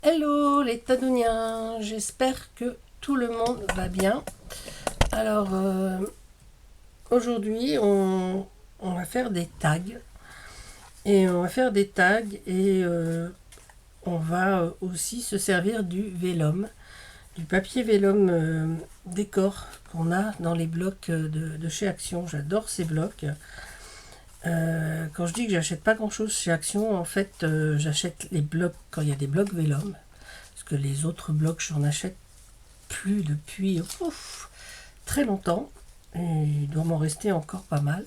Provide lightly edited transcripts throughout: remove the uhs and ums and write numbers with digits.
Hello les Tadouniens, j'espère que tout le monde va bien. Alors aujourd'hui on va faire des tags et on va aussi se servir du vélum, du papier vélum décor qu'on a dans les blocs de chez Action. J'adore ces blocs. Quand je dis que j'achète pas grand chose chez Action, en fait j'achète les blocs quand il y a des blocs vélum, parce que les autres blocs j'en achète plus depuis très longtemps, et il doit m'en rester encore pas mal.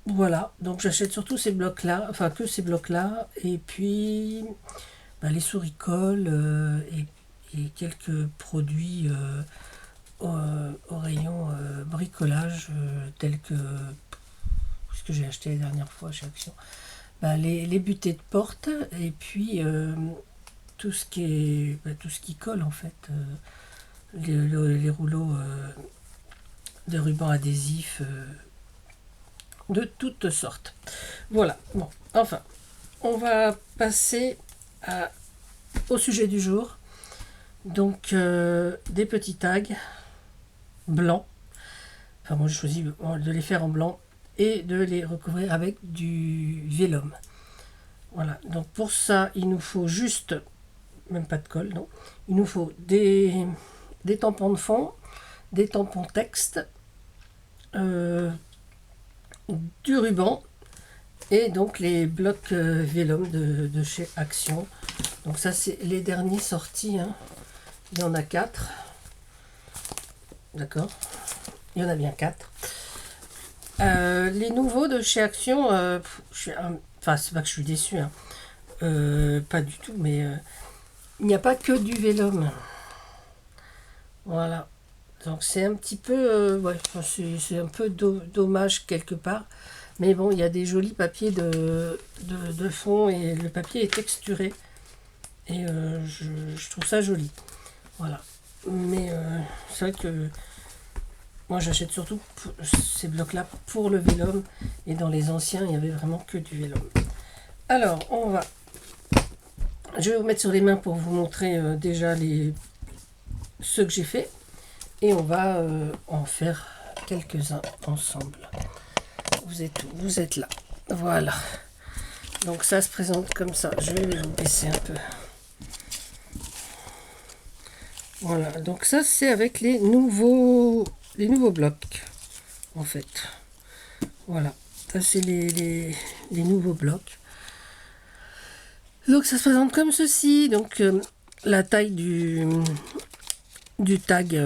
Voilà, donc j'achète surtout ces blocs là, enfin que ces blocs là, et puis les souricoles et quelques produits au rayon bricolage, tels que ce que j'ai acheté la dernière fois chez Action, les butées de porte, et puis tout ce qui colle en fait, les rouleaux de ruban adhésif de toutes sortes. Voilà, bon, enfin, on va passer au sujet du jour. Donc des petits tags blancs. Enfin moi j'ai choisi de les faire en blanc et de les recouvrir avec du vélum. Voilà, donc pour ça il nous faut juste, même pas de colle, non, il nous faut des tampons de fond, des tampons texte, du ruban et donc les blocs vélum de chez Action. Donc ça c'est les derniers sortis, hein. Il y en a 4. D'accord, il y en a bien 4. Les nouveaux de chez Action, enfin c'est pas que je suis déçu, hein. Pas du tout, mais il n'y a pas que du vélum. Voilà, donc c'est un petit peu, ouais, c'est un peu dommage quelque part, mais bon, il y a des jolis papiers de fond et le papier est texturé et je trouve ça joli. Voilà, mais c'est vrai que moi j'achète surtout ces blocs là pour le vélum, et dans les anciens il y avait vraiment que du vélum. Alors je vais vous mettre sur les mains pour vous montrer déjà ceux que j'ai fait, et on va en faire quelques-uns ensemble. Vous êtes là, voilà. Donc ça se présente comme ça. Je vais vous baisser un peu. Voilà, donc ça c'est avec les nouveaux blocs en fait. Voilà, ça c'est les nouveaux blocs. Donc ça se présente comme ceci. Donc la taille du tag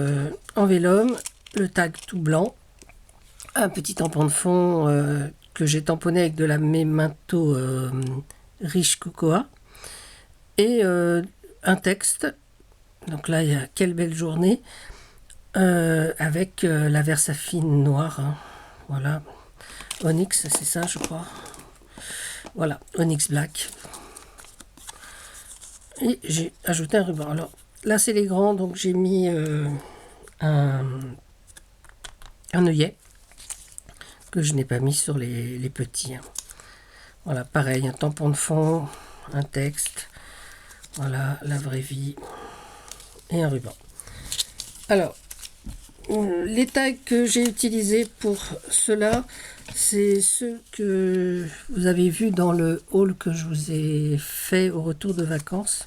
en vélum, le tag tout blanc, un petit tampon de fond que j'ai tamponné avec de la Memento riche cocoa, et un texte. Donc là il y a quelle belle journée, avec la Versafine noire, hein. Voilà, Onyx, c'est ça je crois. Voilà, Onyx Black. Et j'ai ajouté un ruban. Alors là c'est les grands, donc j'ai mis un œillet que je n'ai pas mis sur les petits, hein. Voilà, pareil, un tampon de fond, un texte, voilà, la vraie vie et un ruban. Alors les tags que j'ai utilisés pour cela, c'est ceux que vous avez vus dans le haul que je vous ai fait au retour de vacances,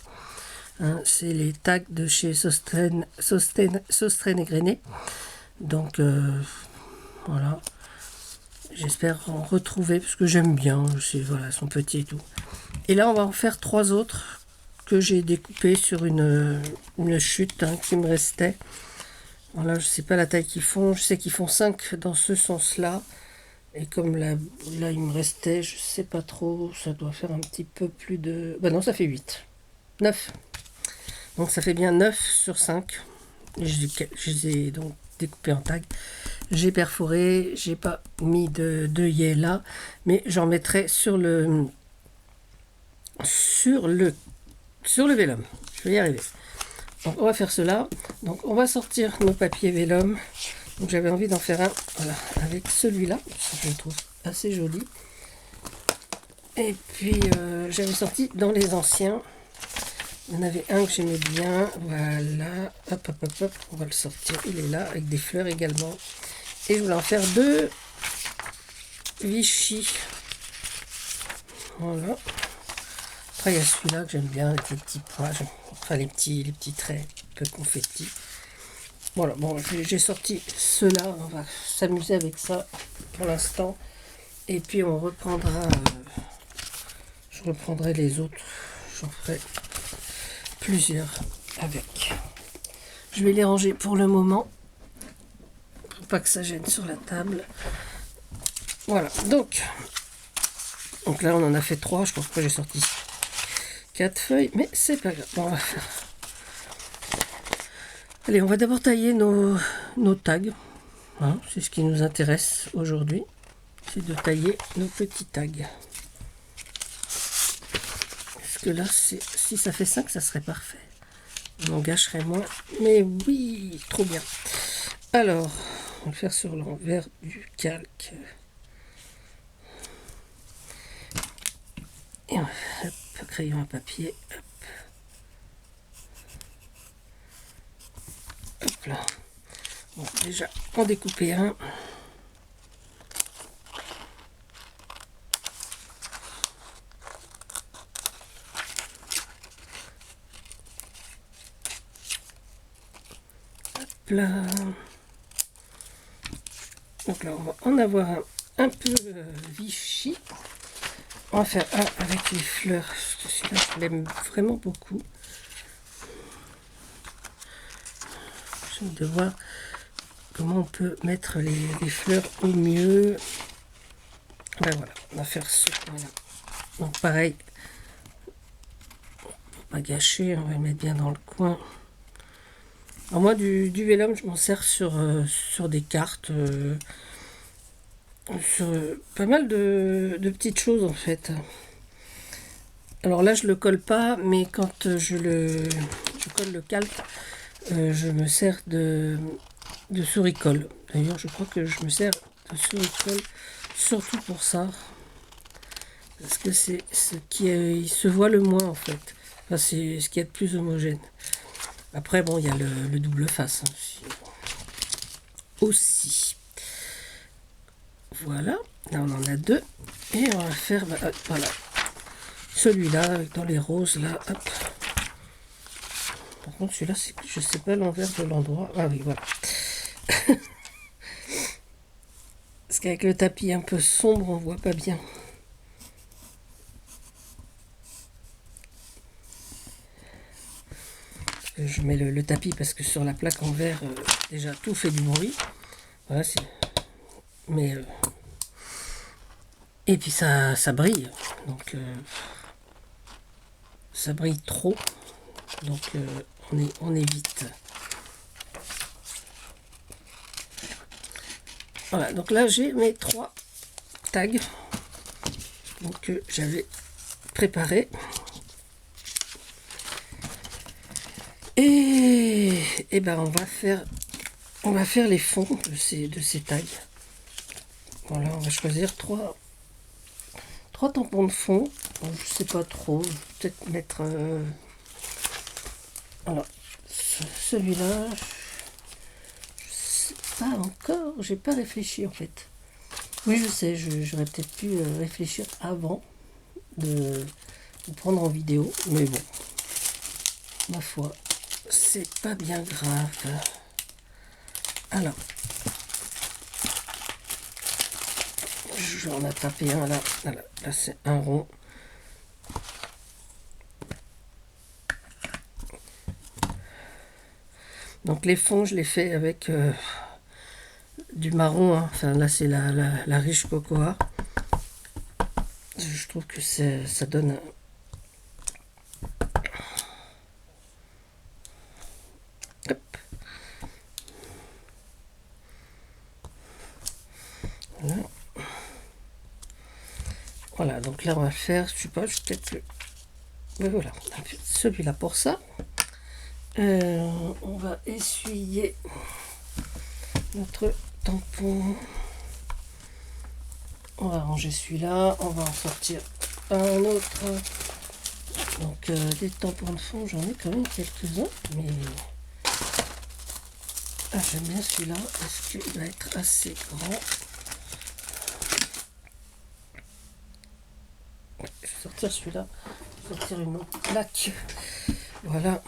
hein. C'est les tags de chez Sosten et Grainé. Donc voilà, j'espère en retrouver parce que j'aime bien, voilà, son petit et tout. Et là on va en faire 3 autres que j'ai découpés sur une chute, hein, qui me restait. Voilà, je sais pas la taille qu'ils font, je sais qu'ils font 5 dans ce sens là, et comme là il me restait, je sais pas trop, ça doit faire un petit peu plus de, non, ça fait 8, 9, donc ça fait bien 9 sur 5. Je les ai donc découpés en tag. J'ai perforé, j'ai pas mis d'œillet là, mais j'en mettrai sur le vélum. Je vais y arriver. Donc on va faire cela. Donc on va sortir nos papiers vélum. Donc j'avais envie d'en faire un, voilà, avec celui-là. Je le trouve assez joli. Et puis j'avais sorti dans les anciens. Il y en avait un que j'aimais bien. Voilà. Hop, hop, hop, hop. On va le sortir. Il est là avec des fleurs également. Et je voulais en faire 2 Vichy. Voilà. Après, il y a celui-là que j'aime bien, avec les petits pois. Enfin, les petits traits de confetti. Voilà, bon, j'ai sorti ceux-là. On va s'amuser avec ça pour l'instant. Et puis, on reprendra... je reprendrai les autres. J'en ferai plusieurs avec. Je vais les ranger pour le moment. Pour pas que ça gêne sur la table. Voilà, donc là, on en a fait 3. Je pense que j'ai sorti 4 feuilles. Mais c'est pas grave. Bon, on va faire... Allez, on va d'abord tailler nos tags. Hein, c'est ce qui nous intéresse aujourd'hui. C'est de tailler nos petits tags. Parce que là, si ça fait 5, ça serait parfait. On en gâcherait moins. Mais oui, trop bien. Alors, on va le faire sur l'envers du calque. Et on va faire un crayon à papier. Hop. Hop là. Bon, déjà, en découper un. Là. Donc là, on va en avoir un peu Vichy. On va faire un avec les fleurs. Celui-là, je l'aime vraiment beaucoup. J'aime de voir comment on peut mettre les fleurs au mieux. Ben voilà, on va faire ce coin-là. Donc pareil, pour pas gâcher, on va le mettre bien dans le coin. Alors moi, du vélum, je m'en sers sur des cartes, sur pas mal de petites choses en fait. Alors là, je le colle pas, mais quand je colle le calque, je me sers de souris-colle. D'ailleurs, je crois que je me sers de souris-colle surtout pour ça. Parce que c'est ce qui il se voit le moins en fait. Enfin, c'est ce qui est le plus homogène. Après, bon, il y a le double face hein, aussi. Voilà, là on en a 2. Et on va faire, voilà, celui-là dans les roses, là, hop. Par contre, celui-là, je sais pas l'envers de l'endroit. Ah oui, voilà. Parce qu'avec le tapis un peu sombre, on voit pas bien. Je mets le tapis parce que sur la plaque en verre, déjà tout fait du bruit. Voilà, mais et puis ça brille, donc ça brille trop, donc on évite. Voilà, donc là j'ai mes 3 tags donc que j'avais préparés. Et ben on va faire les fonds de ces tags. Voilà, on va choisir 3 tampons de fond. Bon, je sais pas trop, je vais peut-être mettre alors celui-là, je sais pas encore, j'ai pas réfléchi en fait. Oui, je sais, j'aurais peut-être pu réfléchir avant de prendre en vidéo, mais bon, ma foi, c'est pas bien grave. Alors, j'en ai tapé un là, voilà, là c'est un rond. Donc les fonds, je les fais avec du marron, hein. Enfin là c'est la riche cocoa. Je trouve que ça donne hop. Voilà. Voilà, donc là on va faire, je sais pas, je vais peut-être voilà, celui-là pour ça. On va essuyer notre tampon. On va ranger celui-là, on va en sortir un autre. Donc des tampons de fond, j'en ai quand même quelques-uns, mais j'aime bien celui-là. Est-ce qu'il va être assez grand? Ouais, je vais sortir celui-là. Je vais sortir une autre plaque. Voilà.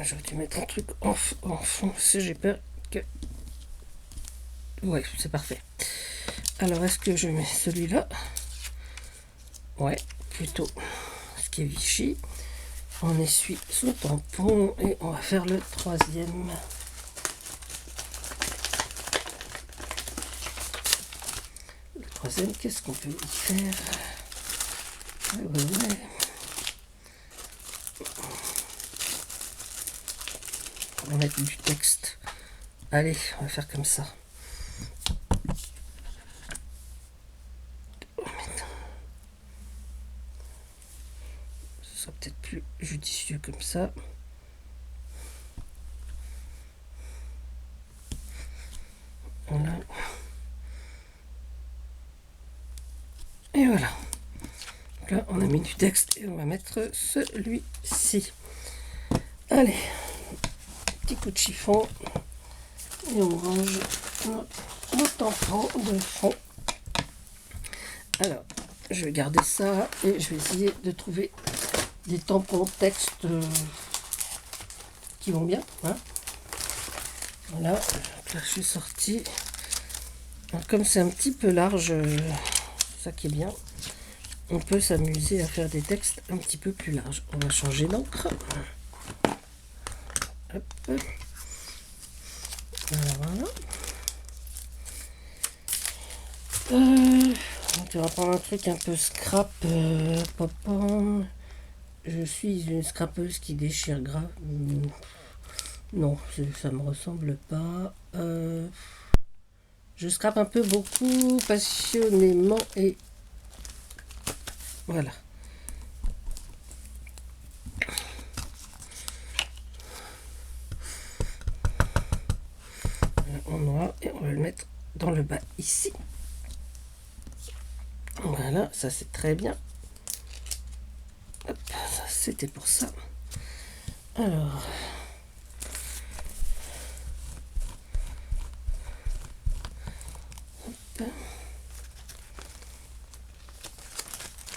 J'aurais dû mettre un truc en fond, si j'ai peur que... Ouais, c'est parfait. Alors, est-ce que je mets celui-là? Ouais, plutôt ce qui est Vichy. On essuie son tampon et on va faire le troisième. Le troisième, qu'est-ce qu'on peut y faire? Ouais. On va mettre du texte. Allez, on va faire comme ça. Ce sera peut-être plus judicieux comme ça. Voilà. Et voilà. Donc là, on a mis du texte et on va mettre celui-ci. Allez, petit coup de chiffon et on range nos tampons de fond. Alors, je vais garder ça et je vais essayer de trouver des tampons texte qui vont bien. Hein. Voilà, donc là je suis sorti. Alors, comme c'est un petit peu large, ça qui est bien, on peut s'amuser à faire des textes un petit peu plus larges. On va changer d'encre. Hop. Voilà. Donc on va prendre un truc un peu scrap. Je suis une scrapeuse qui déchire grave. Non, ça me ressemble pas. Je scrape un peu beaucoup, passionnément et voilà. En noir et on va le mettre dans le bas ici. Voilà, ça c'est très bien. Hop, ça c'était pour ça. Alors.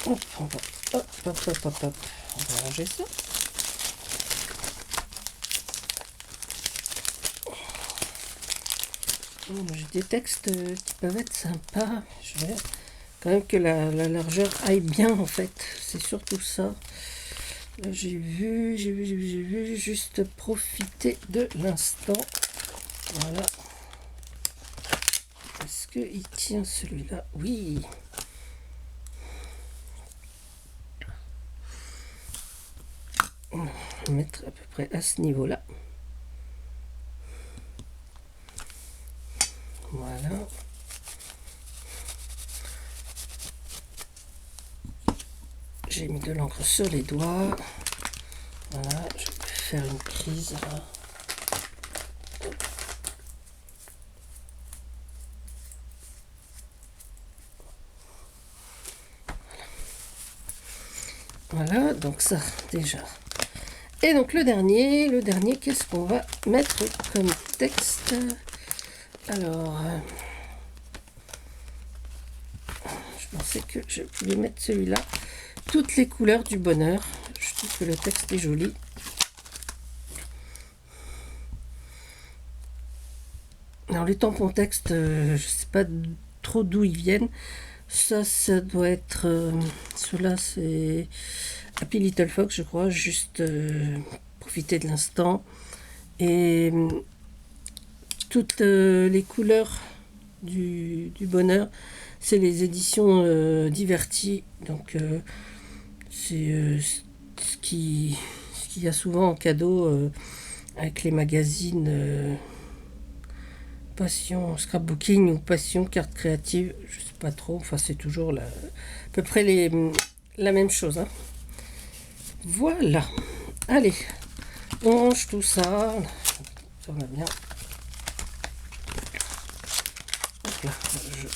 Hop, on va, hop, on va ranger ça. J'ai des textes qui peuvent être sympas. Je vais quand même que la largeur aille bien en fait. C'est surtout ça. Là, j'ai vu, juste profiter de l'instant. Voilà. Est-ce qu'il tient celui-là? Oui. On va mettre à peu près à ce niveau-là. Voilà. J'ai mis de l'encre sur les doigts. Voilà, je vais faire une prise là. Voilà, donc ça déjà. Et donc le dernier, qu'est-ce qu'on va mettre comme texte? Alors, je pensais que je pouvais mettre celui-là. Toutes les couleurs du bonheur. Je trouve que le texte est joli. Alors les tampons texte, je sais pas trop d'où ils viennent. Ça doit être... ceux-là, c'est Happy Little Fox, je crois. Juste profiter de l'instant. Et toutes les couleurs du bonheur, c'est les éditions Diverties. Donc, c'est ce qu'il y a souvent en cadeau avec les magazines Passion Scrapbooking ou Passion Carte Créative. Je sais pas trop. Enfin, c'est toujours à peu près la même chose. Hein. Voilà. Allez, on range tout ça. Ça va bien. Hop là, je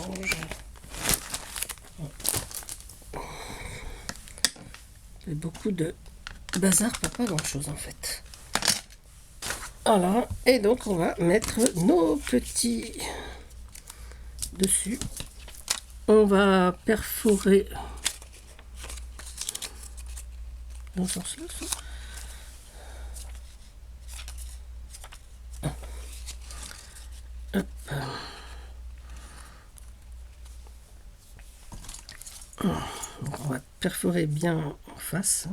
range. C'est beaucoup de bazar pour pas grand chose en fait. Voilà, et donc on va mettre nos petits dessus. On va perforer dans ce sens-là. Hop. Donc on va perforer bien en face.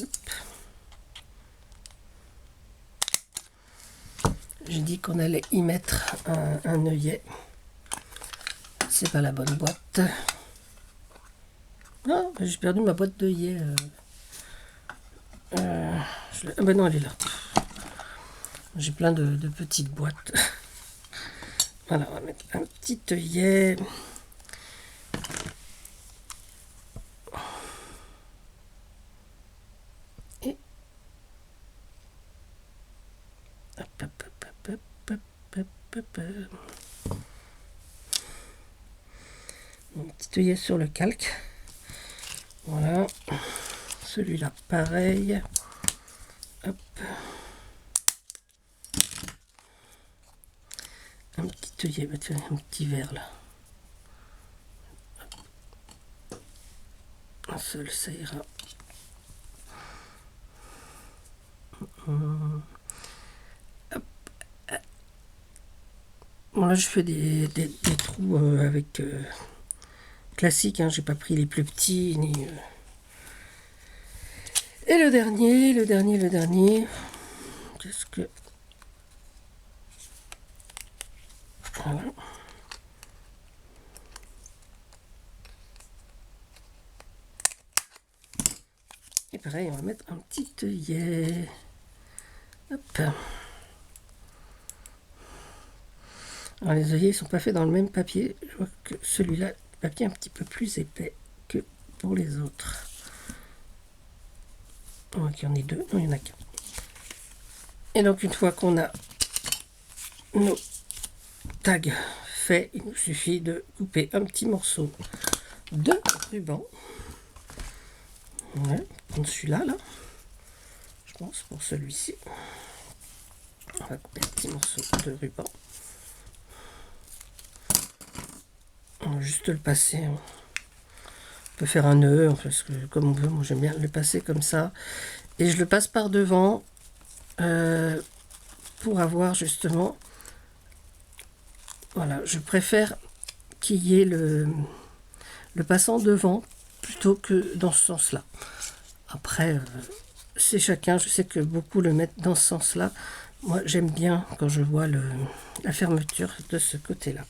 Hop. J'ai dit qu'on allait y mettre un œillet. C'est pas la bonne boîte. Ah, j'ai perdu ma boîte d'œillet. Ah ben non, elle est là. J'ai plein de petites boîtes. Voilà, on va mettre un petit œillet. Et hop, hop, hop, hop, hop, hop, hop, hop. Un petit œillet sur le calque. Voilà. Celui-là, pareil. Hop. Un petit œillet, un petit verre là. Un seul, ça ira. Hop. Bon là je fais des trous avec classique, hein, j'ai pas pris les plus petits ni. Et le dernier. Qu'est-ce que. Voilà. Et pareil, on va mettre un petit œillet. Hop. Alors les œillets ne sont pas faits dans le même papier. Je vois que celui-là, le papier est un petit peu plus épais que pour les autres. Donc il y en a deux, non il n'y en a qu'un. Et donc une fois qu'on a nos tags faits, il nous suffit de couper un petit morceau de ruban. Ouais, comme celui-là, là. Je pense pour celui-ci. On va couper un petit morceau de ruban. On va juste le passer. On peut faire un nœud, parce que comme on veut, moi j'aime bien le passer comme ça. Et je le passe par devant pour avoir justement. Voilà, je préfère qu'il y ait le passant devant plutôt que dans ce sens-là. Après, c'est chacun. Je sais que beaucoup le mettent dans ce sens-là. Moi, j'aime bien quand je vois la fermeture de ce côté-là.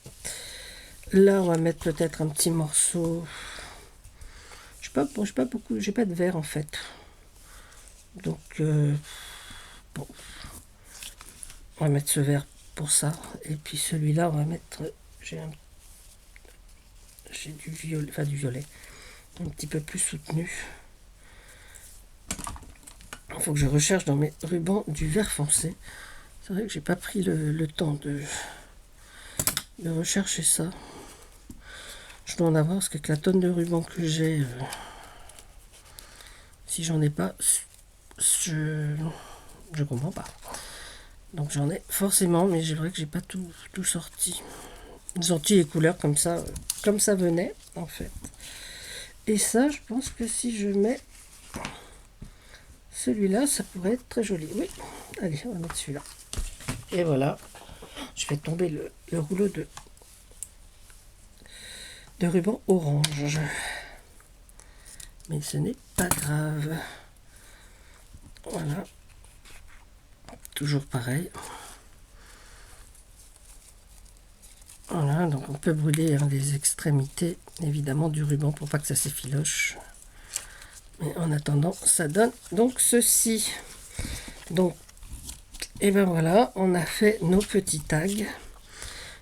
Là, on va mettre peut-être un petit morceau. Je sais pas beaucoup. J'ai pas de verre en fait. Donc, bon, on va mettre ce verre pour ça. Et puis celui-là, on va mettre. J'ai du violet, enfin du violet, un petit peu plus soutenu. Il faut que je recherche dans mes rubans du vert foncé. C'est vrai que j'ai pas pris le temps de rechercher ça. Je dois en avoir parce qu'avec la tonne de rubans que j'ai, si j'en ai pas, je comprends pas. Donc j'en ai forcément, mais c'est vrai que j'ai pas tout sorti. Sorti les couleurs comme ça venait en fait. Et ça, je pense que si je mets celui-là, ça pourrait être très joli. Oui, allez, on va mettre celui-là. Et voilà, je fais tomber le rouleau de ruban orange. Mais ce n'est pas grave. Voilà. Toujours pareil. Voilà, donc on peut brûler les extrémités, évidemment, du ruban pour pas que ça s'effiloche. Mais en attendant, ça donne donc ceci. Donc, et ben voilà, on a fait nos petits tags.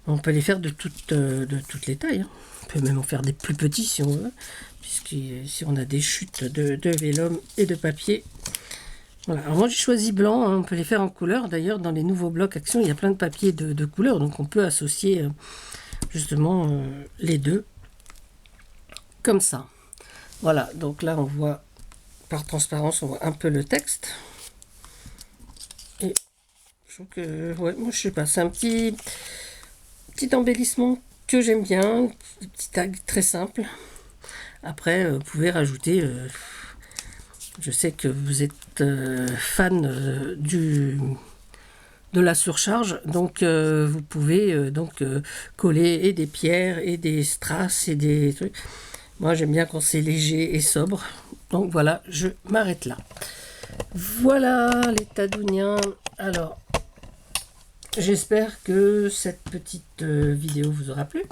On peut les faire de toutes les tailles. On peut même en faire des plus petits si on veut. puisqu'ici on a des chutes de vélum et de papier. Voilà. Alors moi j'ai choisi blanc, hein, on peut les faire en couleur. D'ailleurs dans les nouveaux blocs Action, il y a plein de papiers de couleurs, donc on peut associer justement les deux, comme ça. Voilà, donc là on voit, par transparence, on voit un peu le texte. Et je trouve que, ouais, moi je sais pas, c'est un petit embellissement que j'aime bien, des petits tags très simples. Après, vous pouvez rajouter, je sais que vous êtes fan de la surcharge, donc vous pouvez coller et des pierres et des strass et des trucs. Moi j'aime bien quand c'est léger et sobre, donc voilà, je m'arrête là. Voilà les Tadouniens. Alors j'espère que cette petite vidéo vous aura plu.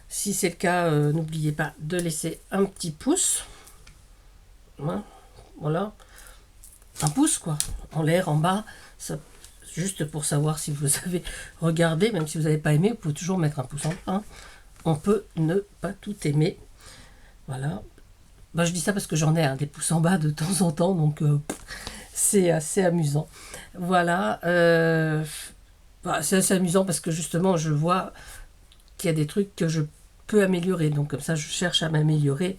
Si c'est le cas, n'oubliez pas de laisser un petit pouce. Voilà, un pouce quoi, en l'air, en bas, ça, juste pour savoir si vous avez regardé. Même si vous n'avez pas aimé, vous pouvez toujours mettre un pouce en bas. On peut ne pas tout aimer. Voilà. Bah, je dis ça parce que j'en ai des pouces en bas de temps en temps, donc c'est assez amusant. Voilà. Bah, c'est assez amusant parce que justement, je vois qu'il y a des trucs que je peux améliorer. Donc comme ça, je cherche à m'améliorer.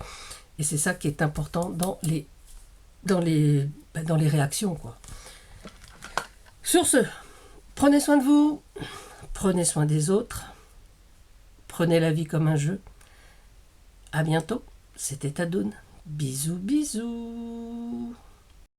Et c'est ça qui est important dans les réactions, quoi. Sur ce, prenez soin de vous, prenez soin des autres, prenez la vie comme un jeu. À bientôt, c'était Tadoun. Bisous, bisous.